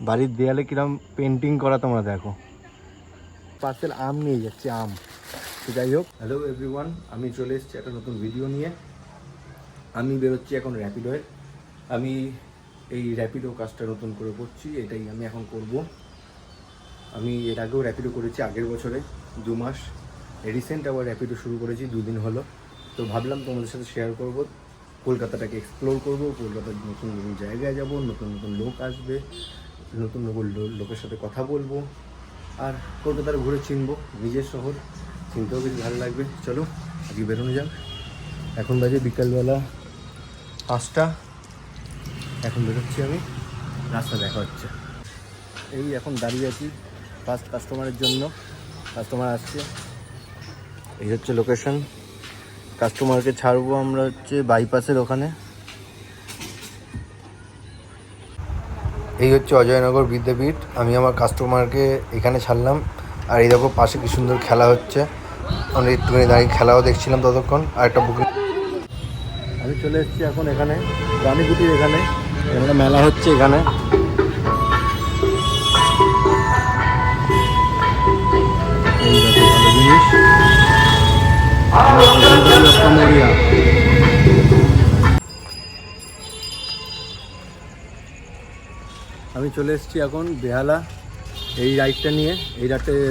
বাড়ির দেয়ালে কিরম পেন্টিং করা তোমরা দেখো। পার্সেল আম নিয়ে যাচ্ছি, আম। তো যাই হোক, হ্যালো এভরিওয়ান, আমি চলে এসেছি একটা নতুন ভিডিও নিয়ে। আমি বেরোচ্ছি এখন র্যাপিডোয়ে। আমি এই র্যাপিডো কাজটা নতুন করে করছি, এটাই আমি এখন করব। আমি এর আগেও র্যাপিডো করেছি আগের বছরে 2 মাস। রিসেন্ট আবার র্যাপিডো শুরু করেছি 2 দিন হলো। তো ভাবলাম তোমাদের সাথে শেয়ার করব, কলকাতাটাকে এক্সপ্লোর করব, কলকাতার নতুন নতুন জায়গায় যাব, নতুন নতুন লোক আসবে, নতুন নতুন লোকের সাথে কথা বলবো, আর কলকাতার ঘুরে চিনবো, নিজের শহর চিনতেও বেশ ভালো লাগবে। চলো আজকে বেরোনো যাক। এখন বাজে বিকালবেলা 5টা। এখন বেরোচ্ছি আমি, রাস্তা দেখা হচ্ছে। এই এখন দাঁড়িয়ে আছি ফার্স্ট কাস্টমারের জন্য, কাস্টমার আসছে। এই হচ্ছে লোকেশন, কাস্টমারকে ছাড়বো আমরা হচ্ছে বাইপাসের ওখানে। এই হচ্ছে অজয়নগর বিদ্যাপীঠ। আমি আমার কাস্টমারকে এখানে ছাড়লাম, আর এই দেখো পাশে কি সুন্দর খেলা হচ্ছে। আমরা একটুখানি দাঁড়িয়ে খেলাও দেখছিলাম ততক্ষণ। আর একটা বুকিং, আমি চলে এসেছি এখন এখানে রানীকুটির এখানে, একটা মেলা হচ্ছে এখানে। এই দেখো ভালো জিনিস, আমি চলে এসেছি এখন বেহালা এই রাইডটা নিয়ে। এই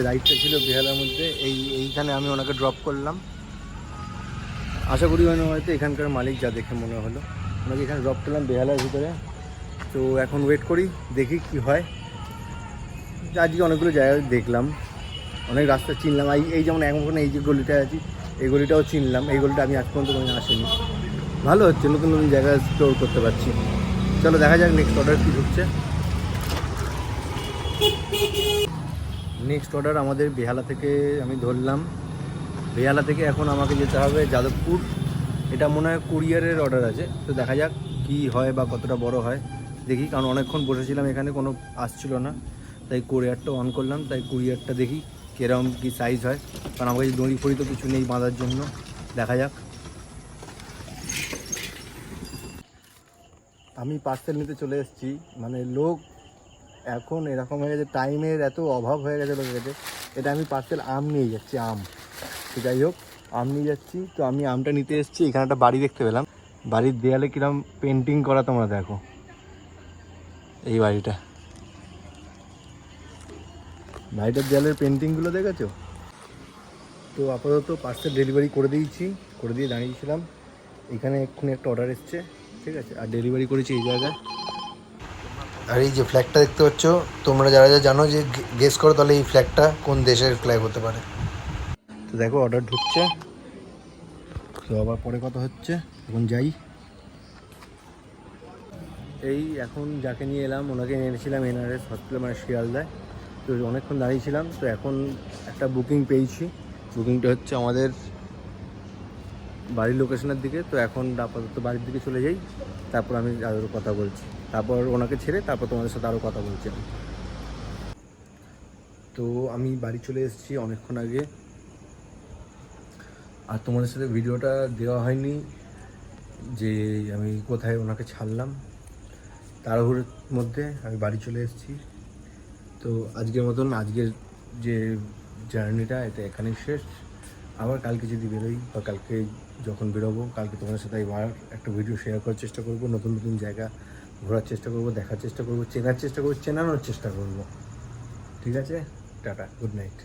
রাইডটা ছিল বেহালার মধ্যে। এইখানে আমি ওনাকে ড্রপ করলাম। আশা করি হয়তো এখানকার মালিক, যা দেখে মনে হলো। ওনাকে এখানে ড্রপ করলাম বেহালার ভিতরে। তো এখন ওয়েট করি, দেখি কি হয়। আজকে অনেকগুলো জায়গা দেখলাম, অনেক রাস্তা চিনলাম। এই যেমন এখন এই যে গলিটায় আছি, এই গলিটাও চিনলাম। এই গলিটা আমি আজ পর্যন্ত কোনো আসিনি। ভালো হচ্ছে, নতুন নতুন জায়গা এক্সপ্লোর করতে পারছি। চলো দেখা যাক নেক্সট অর্ডার কী ঢুকছে। নেক্সট অর্ডার আমাদের বেহালা থেকে আমি ধরলাম। বেহালা থেকে এখন আমাকে যেতে হবে যাদবপুর। এটা মনে হয় কুরিয়ারের অর্ডার আছে, তো দেখা যাক কি হয় বা কতটা বড় হয় দেখি। কারণ অনেকক্ষণ বসেছিলাম এখানে, কোনো আসছিল না, তাই কুরিয়ারটা অন করলাম। তাই কুরিয়ারটা দেখি কীরকম কী সাইজ হয়, কারণ আমার কাছে দড়ি ফড়ি তো কিছু নেই বাঁধার জন্য। দেখা যাক। আমি পার্সেল নিতে চলে এসেছি। মানে লোক এখন এরকম হয়ে গেছে, টাইমের এত অভাব হয়ে গেছে লোকের কাছে। এটা আমি পার্সেল আম নিয়ে যাচ্ছি, আম। তো যাই হোক, আম নিয়ে যাচ্ছি। তো আমি আমটা নিতে এসেছি। এখানে একটা বাড়ি দেখতে পেলাম, বাড়ির দেয়ালে কিরম পেন্টিং করা তোমরা দেখো। এই বাড়িটার দেয়ালের পেন্টিংগুলো দেখেছো? তো আপাতত পার্সেল ডেলিভারি করে দিয়ে দাঁড়িয়েছিলাম। এখানে এক্ষুনি একটা অর্ডার এসছে, ঠিক আছে, আর ডেলিভারি করেছি এই জায়গায়। আর এই যে ফ্ল্যাগটা দেখতে পাচ্ছ, তোমরা যারা জানো যে গেস করো তাহলে এই ফ্ল্যাগটা কোন দেশের ফ্ল্যাগ হতে পারে। তো দেখো অর্ডার ঢুকছে, তো আবার পরে কথা হচ্ছে। এখন যাই। এই এখন যাকে নিয়ে এলাম ওনাকে এনেছিলাম NRS হসপিটাল, মানে শিয়ালদায়। তো অনেকক্ষণ দাঁড়িয়েছিলাম। তো এখন একটা বুকিং পেয়েছি। বুকিংটা হচ্ছে আমাদের বাড়ির লোকেশনের দিকে। তো এখন আপাতত বাড়ির দিকে চলে যাই, তারপর আমি আরও কথা বলছি। তারপর ওনাকে ছেড়ে তারপর তোমাদের সাথে আরও কথা বলছি আমি। তো আমি বাড়ি চলে এসেছি অনেকক্ষণ আগে, আর তোমাদের সাথে ভিডিওটা দেওয়া হয়নি যে আমি কোথায় ওনাকে ছাড়লাম। তাড়াহুড়োর মধ্যে আমি বাড়ি চলে এসেছি। তো আজকের মতন আজকের যে জার্নিটা এটা এখানেই শেষ। আবার কালকে যদি বেরোই বা কালকে যখন বেরোবো, কালকে তোমাদের সাথে আবার একটা ভিডিও শেয়ার করার চেষ্টা করব। নতুন নতুন জায়গা ঘোরার চেষ্টা করব, দেখার চেষ্টা করব, চেনার চেষ্টা করব, চেনানোর চেষ্টা করব। ঠিক আছে, টাটা, গুড নাইট।